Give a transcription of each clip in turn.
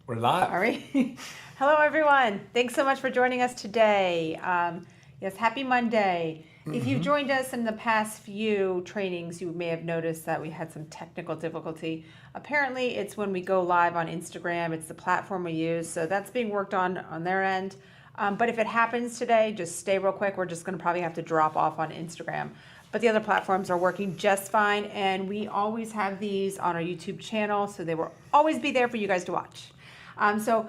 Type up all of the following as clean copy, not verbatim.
We're live. All right. Hello, everyone. Thanks so much for joining us today. Yes, happy Monday. If you've joined us in the past few trainings, you may have noticed that we had some technical difficulty. Apparently, it's when we go live on Instagram. It's the platform we use, so that's being worked on their end. But if it happens today, just stay real quick. We're just going to probably have to drop off on Instagram. But the other platforms are working just fine, and we always have these on our YouTube channel, so they will always be there for you guys to watch. So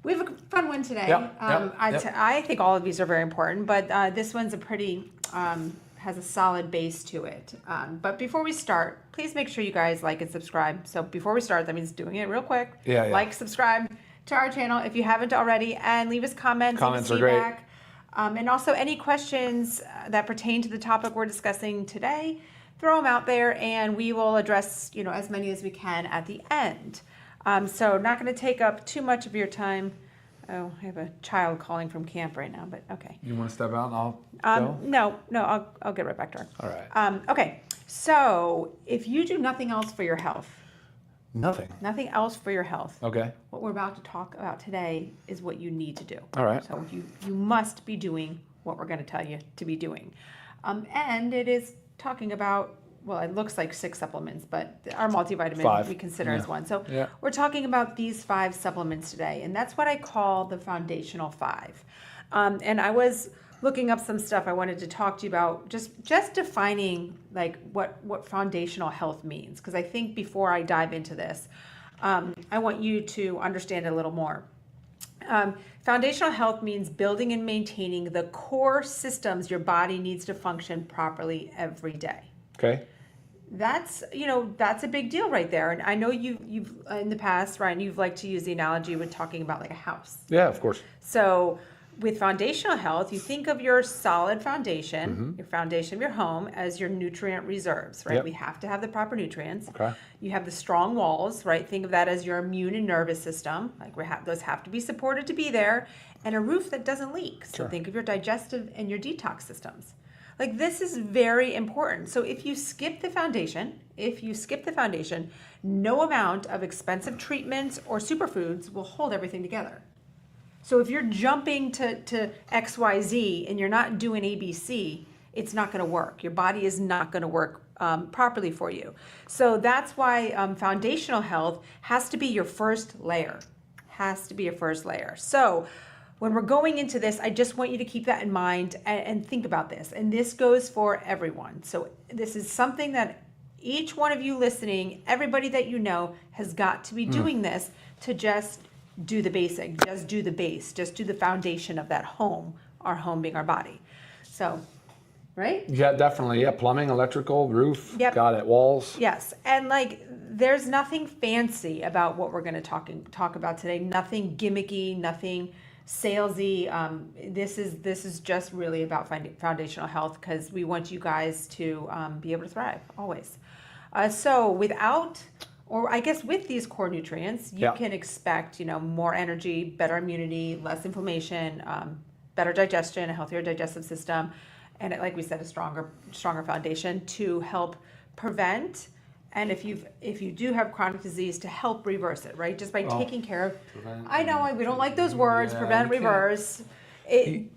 we have a fun one today. I think all of these are very important, but this one's a pretty, has a solid base to it. But before we start, please make sure you guys like and subscribe. So before we start, that means doing it real quick. Like, subscribe to our channel if you haven't already, and leave us comments. Comments are great. And also any questions that pertain to the topic we're discussing today, throw them out there and we will address, as many as we can at the end. So not going to take up too much of your time. Oh, I have a child calling from camp right now, but okay. You want to step out and I'll go? No, I'll get right back to her. All right. Okay, so if you do nothing else for your health. Nothing else for your health. Okay. What we're about to talk about today is what you need to do. All right. So you must be doing what we're going to tell you to be doing. And it is talking about, well, it looks like 6 supplements, but our multivitamin 5. we consider as one. So Yeah. we're talking about these 5 supplements today, and that's what I call the foundational 5. And I was looking up some stuff I wanted to talk to you about, just defining like what foundational health means, because I think before I dive into this, I want you to understand it a little more. Foundational health means building and maintaining the core systems your body needs to function properly every day. Okay. That's a big deal right there. And I know you've in the past, Ryan, you've liked to use the analogy with talking about like a house. Yeah, of course. So with foundational health, you think of your solid foundation, your foundation of your home, as your nutrient reserves, right? Yep. We have to have the proper nutrients. Okay. You have the strong walls, right? Think of that as your immune and nervous system. Like those have to be supported to be there, and a roof that doesn't leak. So Sure. think of your digestive and your detox systems. Like this is very important. So if you skip the foundation, no amount of expensive treatments or superfoods will hold everything together. So if you're jumping to XYZ and you're not doing ABC, it's not going to work. Your body is not going to work properly for you. So that's why foundational health has to be your first layer. So when we're going into this, I just want you to keep that in mind and think about this. And this goes for everyone. So this is something that each one of you listening, everybody that you know, has got to be doing this to just do the basic, just do the base, just do the foundation of that home, our home being our body. So, right? Yeah, definitely. Yeah, plumbing, electrical, roof. Yep. Got it. Walls. Yes, and like there's nothing fancy about what we're going to talk about today. Nothing gimmicky, nothing salesy. This is just really about foundational health, because we want you guys to be able to thrive always. So without, or I guess with these core nutrients, you can expect, more energy, better immunity, less inflammation, better digestion, a healthier digestive system, and like we said, a stronger foundation to help prevent, and if you do have chronic disease, to help reverse it, right? Just by taking care of. I know we don't like those words, prevent, reverse. Okay.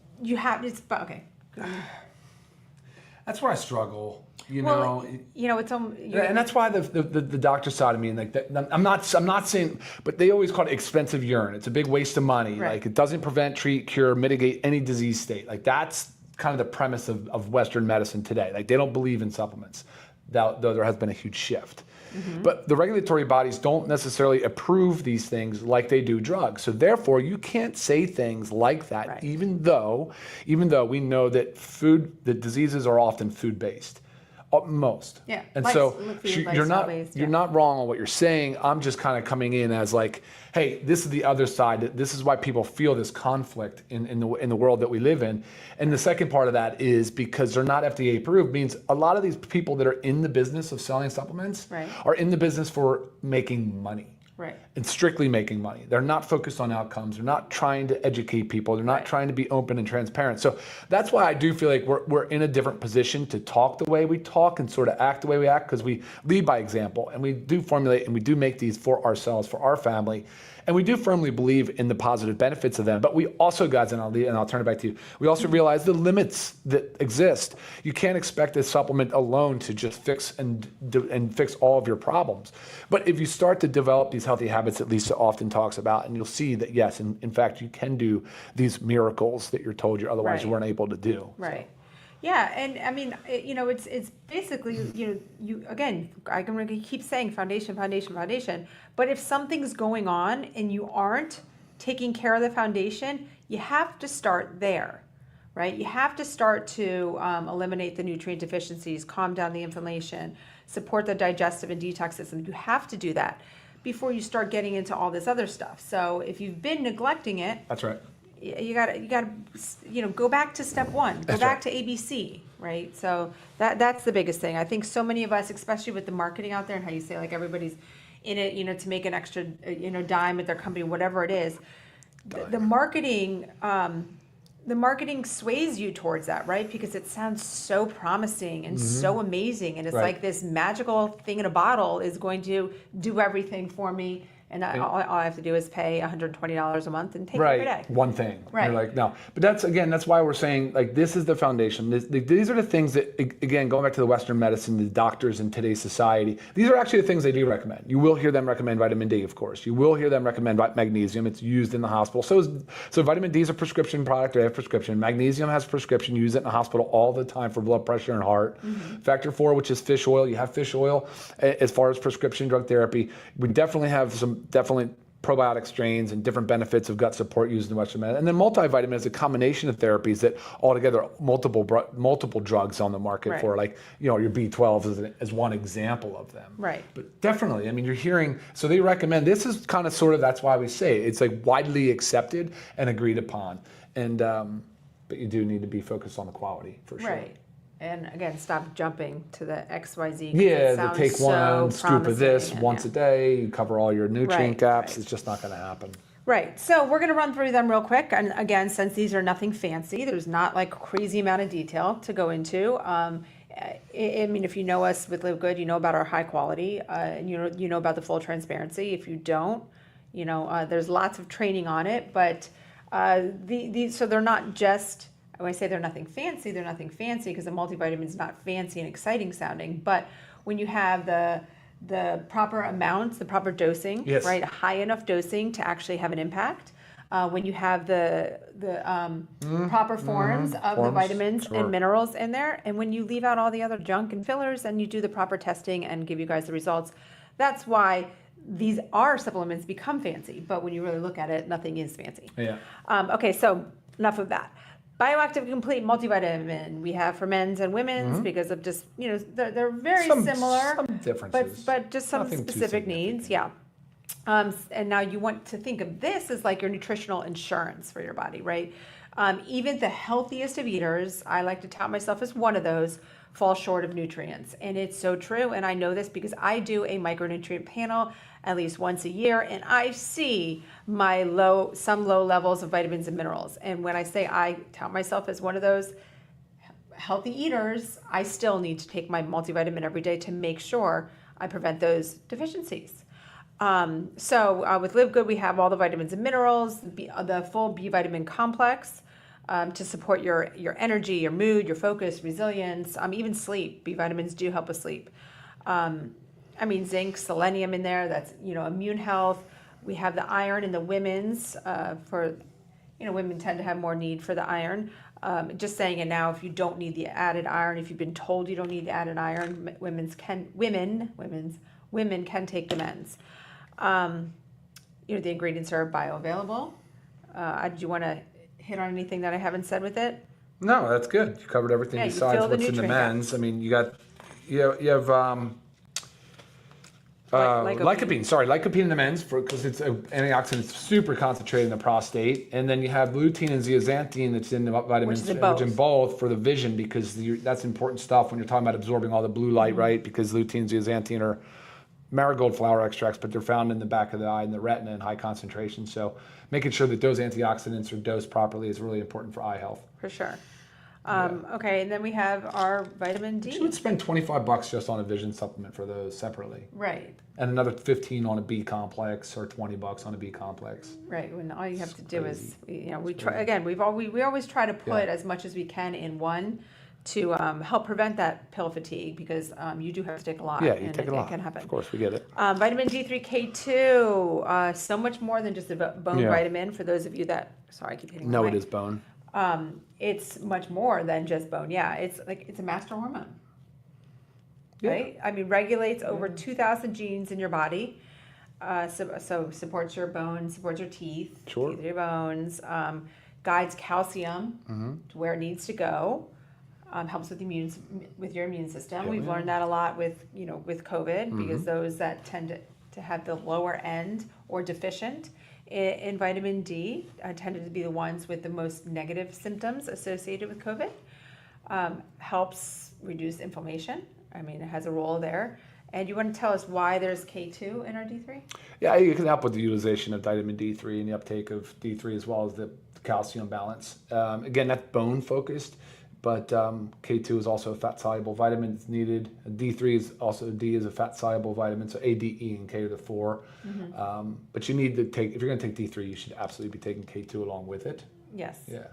That's where I struggle. It's and that's why the doctor side of me, and like that, I'm not saying, but they always call it expensive urine. It's a big waste of money. Right. Like it doesn't prevent, treat, cure, mitigate any disease state. Like that's kind of the premise of Western medicine today. Like they don't believe in supplements, though there has been a huge shift. But the regulatory bodies don't necessarily approve these things like they do drugs. So therefore, you can't say things like that, right. even though we know that the diseases are often food-based. Most. Yeah. And so you're not wrong on what you're saying. I'm just kind of coming in as like, hey, this is the other side. This is why people feel this conflict in the world that we live in. And the second part of that is because they're not FDA approved, means a lot of these people that are in the business of selling supplements right. are in the business for making money. Right. and strictly making money. They're not focused on outcomes. They're not trying to educate people. They're not trying to be open and transparent. So that's why I do feel like we're in a different position to talk the way we talk and sort of act the way we act, because we lead by example, and we do formulate and we do make these for ourselves, for our family. And we do firmly believe in the positive benefits of them. But we also, guys, and I'll turn it back to you, we also realize the limits that exist. You can't expect a supplement alone to just fix and fix all of your problems. But if you start to develop these healthy habits that Lisa often talks about, and you'll see that, yes, in fact, you can do these miracles that you're told you otherwise you weren't able to do. Right. So. Yeah, and I mean, it's basically, you again, I'm going to keep saying foundation, but if something's going on and you aren't taking care of the foundation, you have to start there, right? You have to start to eliminate the nutrient deficiencies, calm down the inflammation, support the digestive and detox system. You have to do that before you start getting into all this other stuff. So if you've been neglecting it, that's right. You gotta go back to step one, go back to ABC, right? So that's the biggest thing. I think so many of us, especially with the marketing out there and how you say like everybody's in it, to make an extra, dime at their company, whatever it is. The marketing sways you towards that, right? Because it sounds so promising and so amazing, and it's like this magical thing in a bottle is going to do everything for me. And all I have to do is pay $120 a month and take it every day. One thing. Right. You're like, no. But that's why we're saying, like, this is the foundation. These are the things that, again, going back to the Western medicine, the doctors in today's society, these are actually the things they do recommend. You will hear them recommend vitamin D, of course. You will hear them recommend magnesium. It's used in the hospital. So vitamin D is a prescription product. They have prescription. Magnesium has prescription. Use it in the hospital all the time for blood pressure and heart. Factor 4, which is fish oil. You have fish oil as far as prescription drug therapy. We definitely have some probiotic strains and different benefits of gut support used in Western medicine. And then multivitamin is a combination of therapies that altogether multiple drugs on the market for, like, your B12 as one example of them. Right. But definitely, I mean, you're hearing, so they recommend, this is kind of sort of, that's why we say it's like widely accepted and agreed upon. And, but you do need to be focused on the quality for sure. Right. And again, stop jumping to the XYZ. Yeah, to take one scoop of this once a a day, you cover all your nutrient gaps. It's just not going to happen. Right. So we're going to run through them real quick. And again, since these are nothing fancy, there's not like crazy amount of detail to go into. I mean, if you know us with Live Good, you know about our high quality, and you know about the full transparency. If you don't, there's lots of training on it. But so they're not just. When I say they're nothing fancy because the multivitamin is not fancy and exciting sounding. But when you have the proper amounts, the proper dosing, right, high enough dosing to actually have an impact. When you have the proper forms of the vitamins and minerals in there, and when you leave out all the other junk and fillers, and you do the proper testing and give you guys the results, that's why these are supplements become fancy. But when you really look at it, nothing is fancy. Yeah. Okay, so enough of that. Bioactive Complete multivitamin we have for men's and women's because of just, they're very similar. Some differences. But just some specific needs, and now you want to think of this as like your nutritional insurance for your body, right? Even the healthiest of eaters, I like to tout myself as one of those, fall short of nutrients. And it's so true, and I know this because I do a micronutrient panel at least once a year, and I see some low levels of vitamins and minerals. And when I say I tout myself as one of those healthy eaters, I still need to take my multivitamin every day to make sure I prevent those deficiencies. So with Live Good, we have all the vitamins and minerals, the full B vitamin complex to support your energy, your mood, your focus, resilience, even sleep. B vitamins do help with sleep. Zinc, selenium in there, that's, immune health. We have the iron in the women's for, women tend to have more need for the iron. Just saying it now, if you don't need the added iron, if you've been told you don't need the added iron, women can take the men's. The ingredients are bioavailable. Do you want to hit on anything that I haven't said with it? No, that's good. You covered everything besides what's in the men's. Gaps. I mean, you have lycopene in the men's because it's an antioxidant. It's super concentrated in the prostate, and then you have lutein and zeaxanthin that's in the vitamins, which in both for the vision, because that's important stuff when you're talking about absorbing all the blue light, right? Because lutein and zeaxanthin are marigold flower extracts, but they're found in the back of the eye and the retina in high concentration. So making sure that those antioxidants are dosed properly is really important for eye health. For sure. Okay, and then we have our vitamin D. You would spend $25 just on a vision supplement for those separately. Right. And another 15 on a B complex or $20 on a B complex. Right. When all you have It's to do crazy. is, we try again. We always try to put as much as we can in one to help prevent that pill fatigue, because you do have to take a lot. Yeah, you and take a lot. It can happen. Of course, we get it. Vitamin D3, K2, so much more than just a bone vitamin. For those of you that, sorry, I keep hitting. No, my it mic. is bone. It's much more than just bone. Yeah, it's a master hormone. Yeah. Right? I mean, regulates over 2,000 genes in your body. So supports your bones, supports your teeth, Sure. teeth of your bones, guides calcium to where it needs to go, helps with your immune system. Yeah. We've learned that a lot with COVID, because those that tend to have the lower end or deficient in vitamin D tended to be the ones with the most negative symptoms associated with COVID. Helps reduce inflammation. I mean, it has a role there. And you want to tell us why there's K2 in our D3? Yeah, you can help with the utilization of vitamin D3 and the uptake of D3 as well as the calcium balance. Again, that's bone focused, but K2 is also a fat soluble vitamin. It's needed. D3 is also, D is a fat soluble vitamin, so A, D, E, and K are the four. But you need to take, if you're going to take D3, you should absolutely be taking K2 along with it. Yes. Yeah.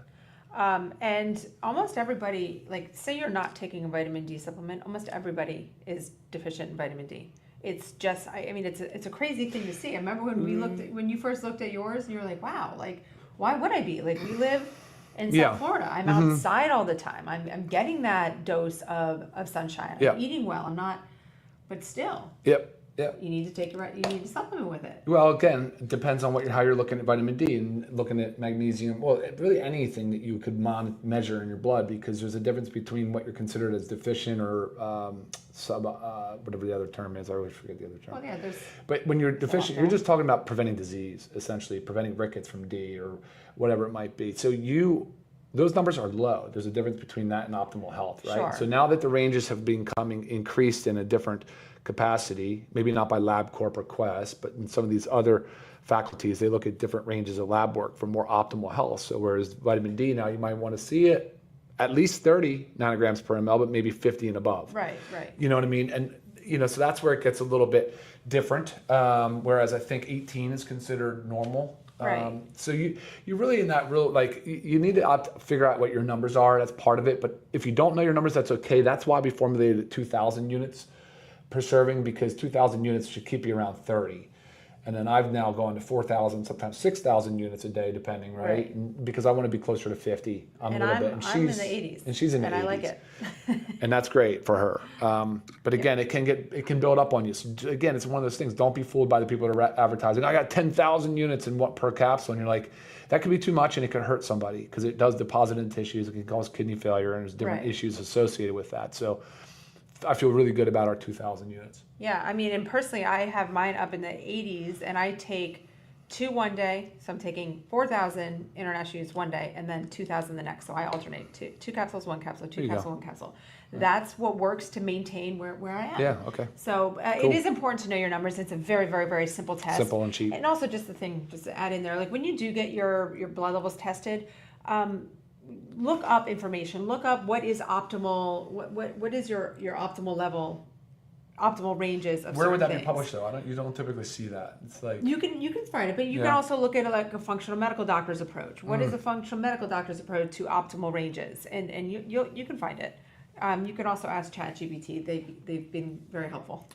And almost everybody, like, say you're not taking a vitamin D supplement, almost everybody is deficient in vitamin D. It's just, I mean, it's a crazy thing to see. I remember when you first looked at yours, and you were like, wow, like, why would I be? Like, we live in South Florida. I'm outside all the time. I'm getting that dose of sunshine. I'm eating well. I'm not, but still. Yep. You need to you need to supplement with it. Well, again, it depends on how you're looking at vitamin D and looking at magnesium. Well, really anything that you could measure in your blood, because there's a difference between what you're considered as deficient or whatever the other term is. I always forget the other term. Well, yeah, But when you're deficient, you're just talking about preventing disease, essentially, preventing rickets from D or whatever it might be. So those numbers are low. There's a difference between that and optimal health, right? Sure. So now that the ranges have been increased in a different capacity, maybe not by LabCorp or Quest, but in some of these other faculties, they look at different ranges of lab work for more optimal health. So whereas vitamin D now, you might want to see it at least 30 nanograms per ml, but maybe 50 and above. Right. You know what I mean? And, so that's where it gets a little bit different. Whereas I think 18 is considered normal. Right. So you're really in that you need to figure out what your numbers are. That's part of it. But if you don't know your numbers, that's okay. That's why we formulated at 2,000 units per serving, because 2,000 units should keep you around 30. And then I've now gone to 4,000, sometimes 6,000 units a day, depending, right? Because I want to be closer to 50. I'm in the 80s. And she's in the 80s. And I like it. And that's great for her. But again, it can build up on you. So again, it's one of those things. Don't be fooled by the people that are advertising. I got 10,000 units in what per capsule, and you're like, that could be too much, and it could hurt somebody because it does deposit in tissues. It can cause kidney failure, and there's different issues associated with that. So I feel really good about our 2,000 units. Yeah, I mean, and personally, I have mine up in the 80s, and I take 2 one day, so I'm taking 4,000 international units one day, and then 2,000 the next. So I alternate two capsules, 1 capsule, 2 capsules, 1 capsule. Right. That's what works to maintain where I am. Yeah, okay. So Cool. It is important to know your numbers. It's a very, very, very simple test. Simple and cheap. And also just to add in there, like when you do get your blood levels tested, look up information. Look up what is optimal. What is your optimal level, optimal ranges of. Where would that things. be published though? You don't typically see that. It's like you can find it, but you can also look at like a functional medical doctor's approach. What is a functional medical doctor's approach to optimal ranges, and you can find it. You can also ask ChatGPT. They've been very helpful.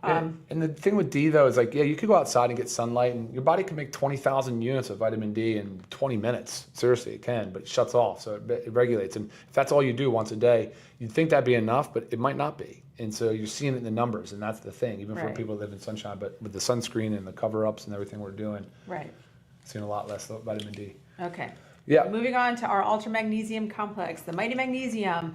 And the thing with D though is you could go outside and get sunlight, and your body can make 20,000 units of vitamin D in 20 minutes. Seriously, it can, but it shuts off, so it regulates. And if that's all you do once a day, you'd think that'd be enough, but it might not be. And so you're seeing it in the numbers, and that's the thing, even for people that live in sunshine. But with the sunscreen and the cover-ups and everything we're doing, seeing a lot less vitamin D. Okay. Yeah. Moving on to our ultra magnesium complex, the mighty magnesium.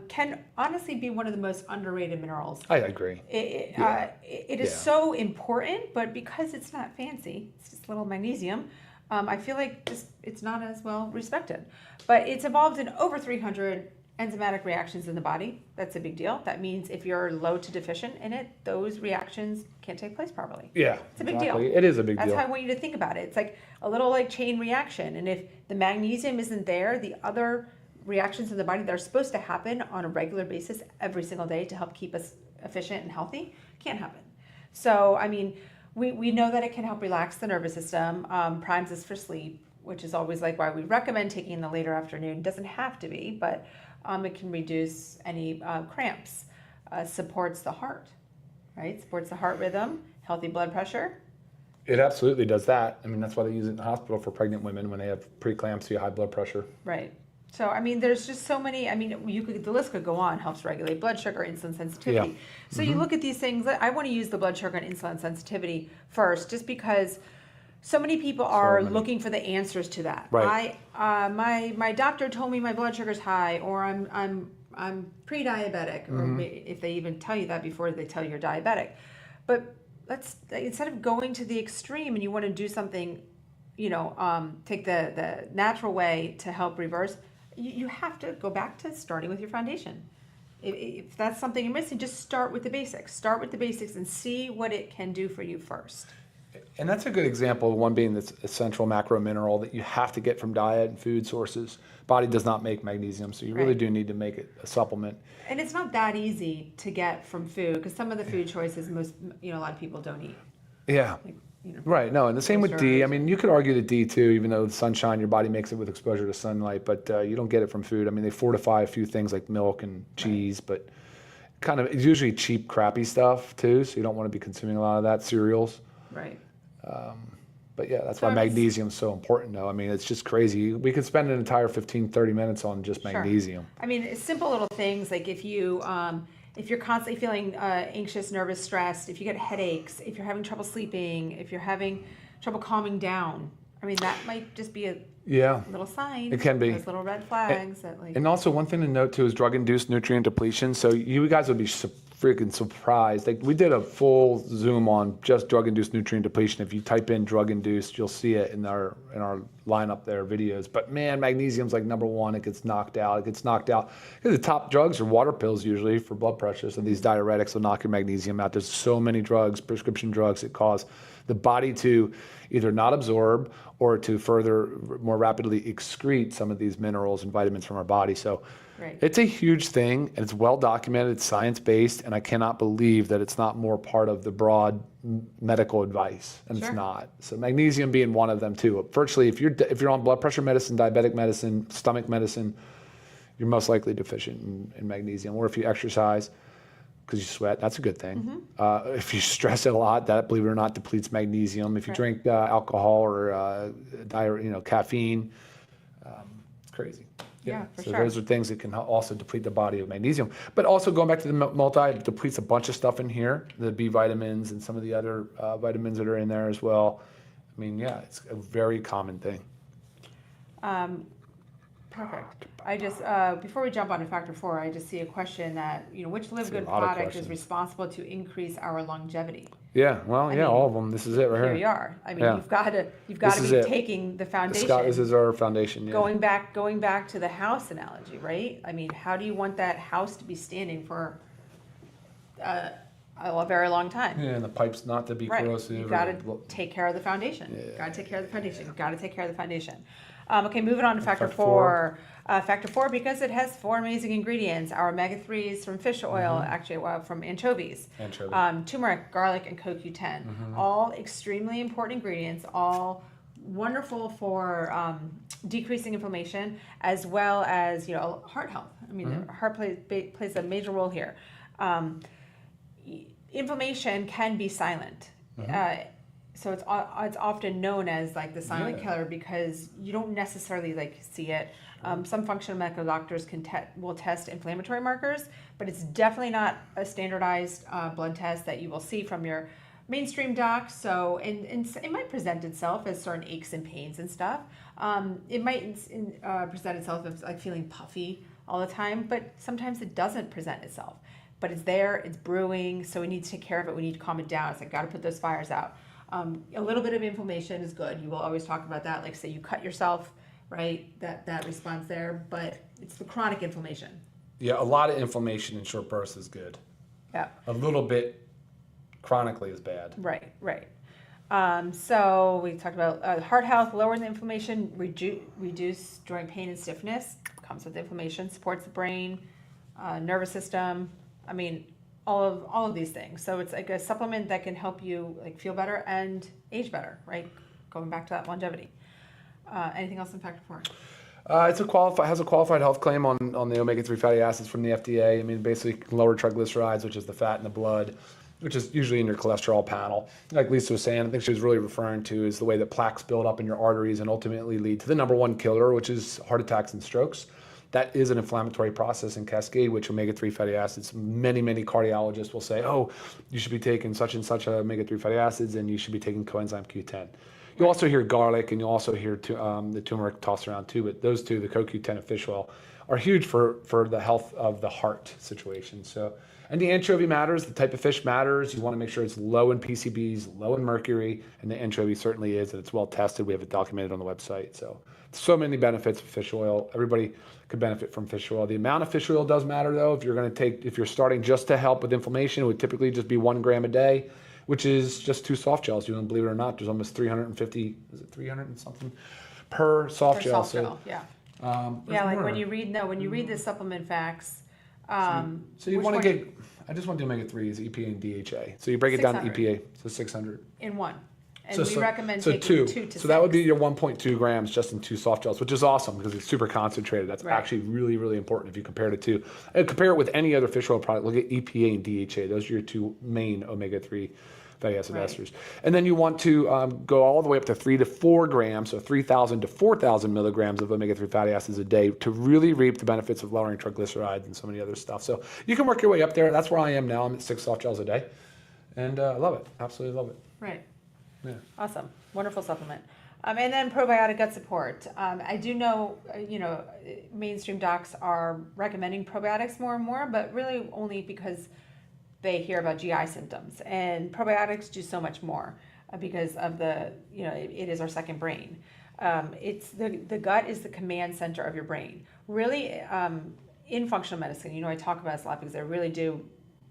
Can honestly be one of the most underrated minerals. I agree. It is so important, but because it's not fancy, it's just little magnesium, I feel like it's not as well respected. But it's involved in over 300 enzymatic reactions in the body. That's a big deal. That means if you're low to deficient in it, those reactions can't take place properly. Yeah, It's a big deal. It is a big That's deal. how I want you to think about it. It's like a little like chain reaction. And if the magnesium isn't there, the other reactions in the body that are supposed to happen on a regular basis every single day to help keep us efficient and healthy can't happen. So, I mean, we know that it can help relax the nervous system, primes us for sleep, which is always like why we recommend taking in the later afternoon. It doesn't have to be, but it can reduce any cramps, supports the heart, right? Supports the heart rhythm, healthy blood pressure. It absolutely does that. I mean, that's why they use it in the hospital for pregnant women when they have preeclampsia, high blood pressure. Right. So, I mean, there's just so many, I mean, the list could go on, helps regulate blood sugar, insulin sensitivity. Yeah. So you look at these things, I want to use the blood sugar and insulin sensitivity first, just because so many people are looking for the answers to that. Right. My doctor told me my blood sugar's high, or I'm pre-diabetic, or if they even tell you that before they tell you you're diabetic. But instead of going to the extreme and you want to do something, take the natural way to help reverse, you have to go back to starting with your foundation. If that's something you're missing, just start with the basics. Start with the basics and see what it can do for you first. And that's a good example of one being this essential macro mineral that you have to get from diet and food sources. Body does not make magnesium, so you really do need to make it a supplement. And it's not that easy to get from food, because some of the food choices a lot of people don't eat. Yeah. Right. No, and the same with D. I mean, you could argue that D too, even though the sunshine, your body makes it with exposure to sunlight, but you don't get it from food. I mean, they fortify a few things like milk and cheese, but it's usually cheap, crappy stuff too, so you don't want to be consuming a lot of that, cereals. Right. But yeah, that's why magnesium is so important though. I mean, it's just crazy. We could spend an entire 15, 30 minutes on just magnesium. I mean, it's simple little things like if you're constantly feeling anxious, nervous, stressed, if you get headaches, if you're having trouble sleeping, if you're having trouble calming down, I mean, that might just be a little sign. It can be. Those little red flags. And also one thing to note too is drug-induced nutrient depletion. So you guys would be freaking surprised. Like we did a full Zoom on just drug-induced nutrient depletion. If you type in drug-induced, you'll see it in our lineup there, videos. But man, magnesium's like number one. It gets knocked out. The top drugs are water pills usually for blood pressure. So these diuretics will knock your magnesium out. There's so many drugs, prescription drugs, that cause the body to either not absorb or to more rapidly excrete some of these minerals and vitamins from our body. So it's a huge thing, and it's well documented, it's science-based, and I cannot believe that it's not more part of the broad medical advice, and it's not. So magnesium being one of them too. Virtually, if you're on blood pressure medicine, diabetic medicine, stomach medicine, you're most likely deficient in magnesium. Or if you exercise, because you sweat, that's a good thing. If you stress it a lot, that, believe it or not, depletes magnesium. If you drink alcohol or caffeine, it's crazy. Yeah, for so sure. Those are things that can also deplete the body of magnesium. But also going back to the multi, it depletes a bunch of stuff in here, the B vitamins and some of the other vitamins that are in there as well. I mean, yeah, it's a very common thing. Perfect. I just, before we jump on to factor 4, I just see a question that, which Live Good product is responsible to increase our longevity? Yeah, well, all of them. This is it right here. Here you are. I mean, you've got to be taking the foundation. This is our foundation. Yeah. Going back to the house analogy, right? I mean, how do you want that house to be standing for a very long time? Yeah, and the pipes not to be corrosive. You've got to take care of the foundation. You've got to take care of the foundation. You've got to take care of the foundation. Okay, moving on to factor 4. Factor 4, because it has 4 amazing ingredients. Our omega-3s from fish oil, actually from anchovies. Turmeric, garlic, and CoQ10. All extremely important ingredients, all wonderful for decreasing inflammation, as well as heart health. I mean, heart plays a major role here. Inflammation can be silent. So it's often known as like the silent killer because you don't necessarily see it. Some functional medical doctors will test inflammatory markers, but it's definitely not a standardized blood test that you will see from your mainstream doc. So and it might present itself as certain aches and pains and stuff. It might present itself as like feeling puffy all the time, but sometimes it doesn't present itself. But it's there, it's brewing, so we need to take care of it. We need to calm it down. It's like got to put those fires out. A little bit of inflammation is good. You will always talk about that. Like say you cut yourself right? That response there, but it's the chronic inflammation. Yeah, a lot of inflammation in short bursts is good. Yeah. A little bit chronically is bad. Right, right. So we talked about heart health, lower the inflammation, reduce joint pain and stiffness, comes with inflammation, supports the brain, nervous system. I mean, all of these things. So it's like a supplement that can help you like feel better and age better, right? Going back to that longevity. Anything else in Factor 4? Has a qualified health claim on the omega-3 fatty acids from the FDA. I mean, basically lower triglycerides, which is the fat in the blood, which is usually in your cholesterol panel. Like Lisa was saying, I think she was really referring to is the way that plaques build up in your arteries and ultimately lead to the number one killer, which is heart attacks and strokes. That is an inflammatory process in cascade, which omega-3 fatty acids, many cardiologists will say, oh, you should be taking such and such omega-3 fatty acids and you should be taking coenzyme Q10. You also hear garlic and you also hear the turmeric tossed around too, but those two, the CoQ10 and fish oil, are huge for the health of the heart situation. So, and the anchovy matters, the type of fish matters. You want to make sure it's low in PCBs, low in mercury, and the anchovy certainly is, and it's well tested. We have it documented on the website. So many benefits of fish oil. Everybody could benefit from fish oil. The amount of fish oil does matter though. If you're starting just to help with inflammation, it would typically just be 1 gram a day, which is just 2 soft gels. You don't believe it or not, there's almost 350, is it 300 and something per soft gel? Yeah. Yeah, like when you read the supplement facts. So you want to get, I just want to do omega-3s, EPA and DHA. So you break it down to 600. EPA, so 600. In one. And So we recommend so taking 2. 2 to 6. So that would be your 1.2 grams just in 2 soft gels, which is awesome because it's super concentrated. That's Right. actually really, really important if you compare it to, and compare it with any other fish oil product. Look at EPA and DHA. Those are your 2 main omega-3 fatty acid Right. esters. And then you want to go all the way up to 3 to 4 grams, so 3,000 to 4,000 milligrams of omega-3 fatty acids a day to really reap the benefits of lowering triglycerides and so many other stuff. So you can work your way up there. That's where I am now. I'm at 6 soft gels a day. And I love it. Absolutely love it. Right. Yeah. Awesome. Wonderful supplement. And then probiotic gut support. I do know, mainstream docs are recommending probiotics more and more, but really only because they hear about GI symptoms. And probiotics do so much more because of it is our second brain. It's the gut is the command center of your brain. Really, in functional medicine, I talk about this a lot because I really do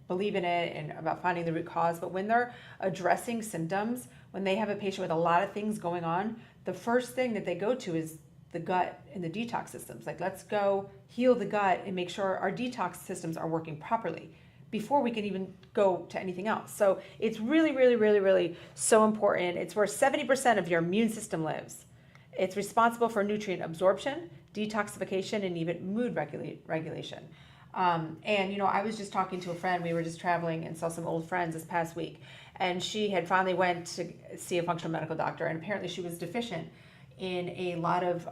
believe in it and about finding the root cause. But when they're addressing symptoms, when they have a patient with a lot of things going on, the first thing that they go to is the gut and the detox systems. Like, let's go heal the gut and make sure our detox systems are working properly before we can even go to anything else. So it's really, really, really, really so important. It's where 70% of your immune system lives. It's responsible for nutrient absorption, detoxification, and even mood regulation. I was just talking to a friend. We were just traveling and saw some old friends this past week. And she had finally went to see a functional medical doctor. And apparently she was deficient in a lot of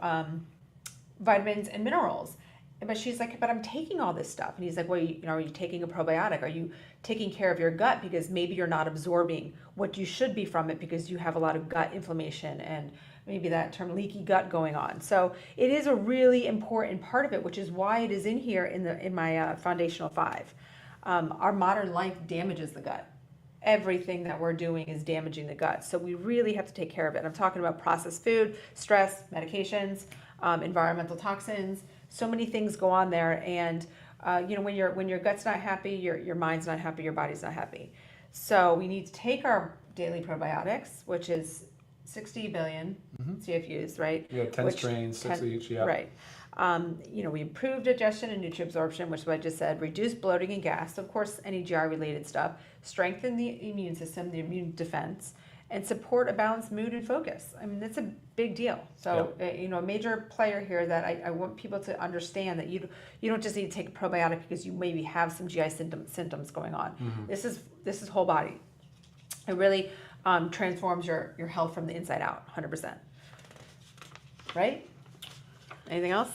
vitamins and minerals. But she's like, but I'm taking all this stuff. And he's like, well, are you taking a probiotic? Are you taking care of your gut? Because maybe you're not absorbing what you should be from it because you have a lot of gut inflammation and maybe that term leaky gut going on. So it is a really important part of it, which is why it is in here in my foundational 5. Our modern life damages the gut. Everything that we're doing is damaging the gut. So we really have to take care of it. I'm talking about processed food, stress, medications, environmental toxins. So many things go on there, and when your gut's not happy, your mind's not happy, your body's not happy. So we need to take our daily probiotics, which is 60 billion CFUs, right? You have 10 strains, 6 each, yeah. Right. We improve digestion and nutrient absorption, which is what I just said, reduce bloating and gas, of course, any GI-related stuff, strengthen the immune system, the immune defense, and support a balanced mood and focus. I mean, that's a big deal. So, a major player here that I want people to understand that you don't just need to take a probiotic because you maybe have some GI symptoms going on. Mm-hmm. This is whole body. It really transforms your health from the inside out, 100%. Right? Anything else?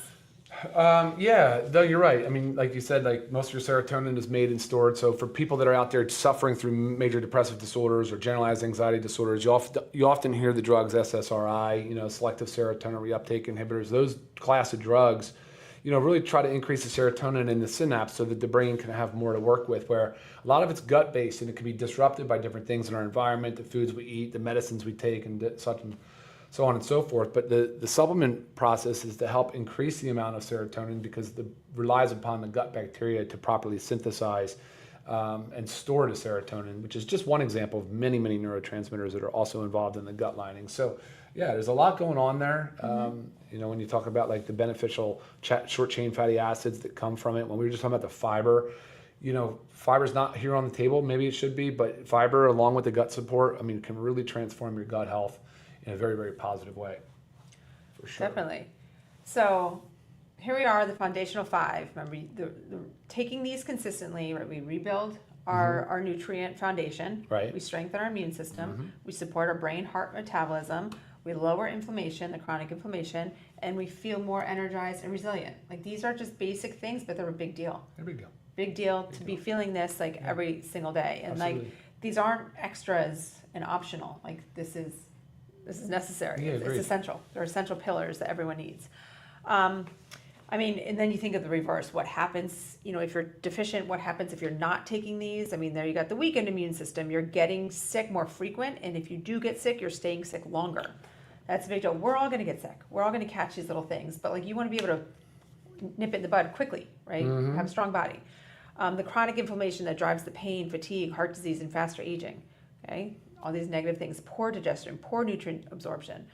Yeah, though you're right. I mean, like you said, like most of your serotonin is made and stored. So for people that are out there suffering through major depressive disorders or generalized anxiety disorders, you often hear the drugs SSRI, selective serotonin reuptake inhibitors. Those class of drugs, really try to increase the serotonin in the synapse so that the brain can have more to work with. Where a lot of it's gut based and it can be disrupted by different things in our environment, the foods we eat, the medicines we take, and such. so on and so forth. But the supplement process is to help increase the amount of serotonin because it relies upon the gut bacteria to properly synthesize and store the serotonin, which is just one example of many, many neurotransmitters that are also involved in the gut lining. So yeah, there's a lot going on there. You know, when you talk about like the beneficial short chain fatty acids that come from it, when we were just talking about the fiber, you know, fiber's not here on the table, maybe it should be, but fiber along with the gut support, I mean, can really transform your gut health in a very, very positive way, for sure. Definitely. So here we are, the foundational 5. Remember, taking these consistently, right? We rebuild our nutrient foundation. Right. We strengthen our immune system. We support our brain, heart metabolism. We lower inflammation, the chronic inflammation, and we feel more energized and resilient. Like these are just basic things, but they're a big deal. There we go. Big deal to be feeling this like every single day. And Absolutely. like these aren't extras and optional. Like this is necessary. Yeah, It's agreed. essential. They're essential pillars that everyone needs. I mean, and then you think of the reverse. What happens, you know, if you're deficient, what happens if you're not taking these? I mean, there you got the weakened immune system. You're getting sick more frequent. And if you do get sick, you're staying sick longer. That's a big deal. We're all going to get sick. We're all going to catch these little things. But like you want to be able to nip it in the bud quickly, right? Have a strong body. The chronic inflammation that drives the pain, fatigue, heart disease, and faster aging, okay? All these negative things, poor digestion, poor nutrient absorption,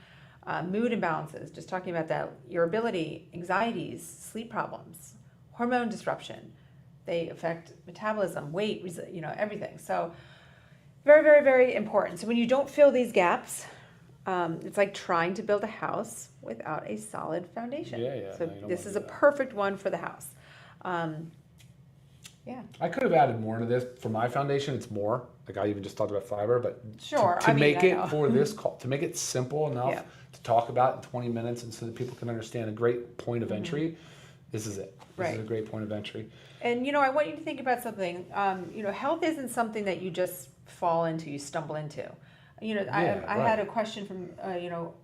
mood imbalances, just talking about that, irritability, anxieties, sleep problems, hormone disruption. They affect metabolism, weight, you know, everything. So very, very, very important. So when you don't fill these gaps, it's like trying to build a house without a solid foundation. Yeah. So No, you don't this wanna is do a that. perfect one for the house. Yeah. I could have added more to this. For my foundation, it's more. Like I even just talked about fiber, but Sure, to I mean, make I it know. for this call, to make it simple enough Yeah. to talk about in 20 minutes and so that people can understand a great point of entry, this is it. This Right. is a great point of entry. And, you know, I want you to think about something. You know, health isn't something that you just fall into, you stumble into. You know, I Yeah, had right. a question from, you know,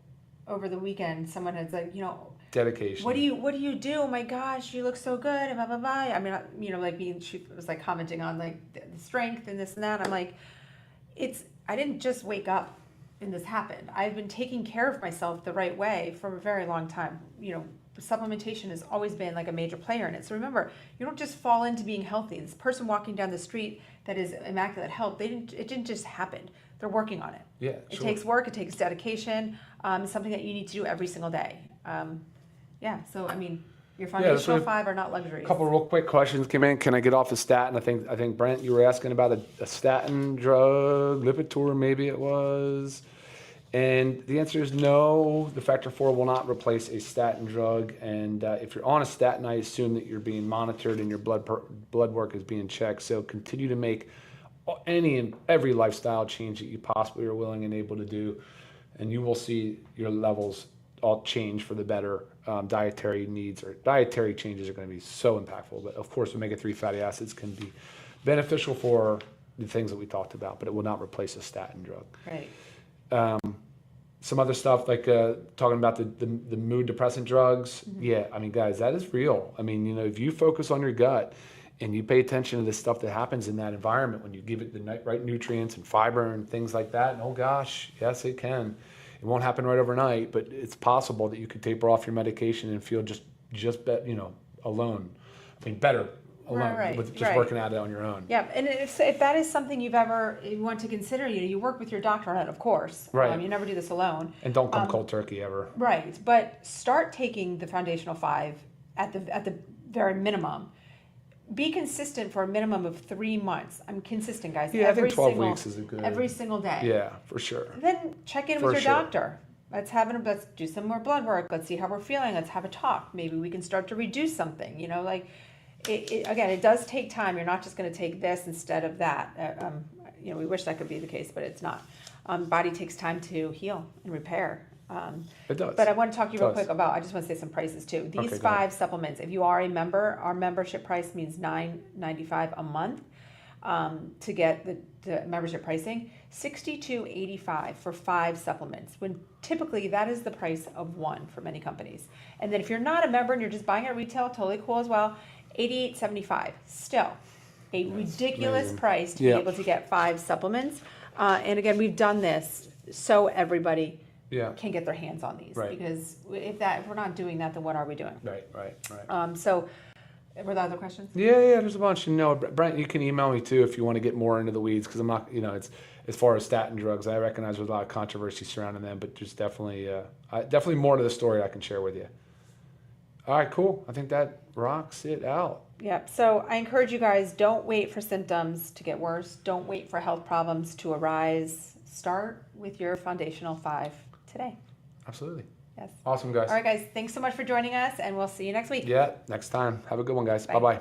over the weekend. Someone had said, you know, Dedication. what do you do? Oh my gosh, you look so good, and blah, blah, blah. I mean, you know, like she was like commenting on like the strength and this and that. I'm like, I didn't just wake up and this happened. I've been taking care of myself the right way for a very long time. You know, supplementation has always been like a major player in it. So remember, you don't just fall into being healthy. This person walking down the street that is immaculate health, it didn't just happen. They're working on it. Yeah, It sure. takes work, it takes dedication. It's something that you need to do every single day. Yeah, so I mean, your foundational what- 5 are not luxuries. A couple of real quick questions came in. Can I get off the statin? I think Brent, you were asking about a statin drug, Lipitor maybe it was. And the answer is no. The factor 4 will not replace a statin drug. And if you're on a statin, I assume that you're being monitored and your blood work is being checked. So continue to make any and every lifestyle change that you possibly are willing and able to do, and you will see your levels all change for the better. Dietary needs or dietary changes are going to be so impactful. But of course, omega-3 fatty acids can be beneficial for the things that we talked about, but it will not replace a statin drug. Right. Some other stuff like talking about the mood depressant drugs. Yeah, I mean, guys, that is real. I mean, you know, if you focus on your gut and you pay attention to the stuff that happens in that environment when you give it the right nutrients and fiber and things like that, and oh gosh, yes, it can. It won't happen right overnight, but it's possible that you could taper off your medication and feel just alone. I mean, better alone Right, with just right. working at it on your own. Yeah, and if that is something you want to consider, you know, you work with your doctor on it, of course. Right. You never do this alone. And don't come cold turkey ever. Right, but start taking the foundational 5 at the very minimum. Be consistent for a minimum of 3 months. I'm consistent, guys. Yeah, I think 12 weeks is a good. Every single day. Yeah, for sure. Then check in For with your sure. doctor. Let's do some more blood work. Let's see how we're feeling. Let's have a talk. Maybe we can start to reduce something. You know, like again, it does take time. You're not just going to take this instead of that. You know, we wish that could be the case, but it's not. Body takes time to heal and repair. It does. But I want to talk to you real It does. quick about, I just want to say some prices too. These Okay, go 5 ahead. supplements, if you are a member, our membership price means $9.95 a month to get the membership pricing, $62.85 for 5 supplements, when typically that is the price of one for many companies. And then if you're not a member and you're just buying at retail, totally cool as well, $88.75. Still a ridiculous amazing. price to Yeah. be able to get 5 supplements. And again, we've done this so everybody Yeah. can get their hands on these. Right. Because if we're not doing that, then what are we doing? Right. So, were there other questions? Yeah, there's a bunch. Brent, you can email me too if you want to get more into the weeds, because I'm not, it's as far as statin drugs, I recognize there's a lot of controversy surrounding them, but there's definitely more to the story I can share with you. All right, cool. I think that rocks it out. Yep. So I encourage you guys, don't wait for symptoms to get worse. Don't wait for health problems to arise. Start with your foundational 5 today. Absolutely. Yes. Awesome, guys. All right, guys. Thanks so much for joining us, and we'll see you next week. Yeah, next time. Have a good one, guys. Bye. Bye-bye.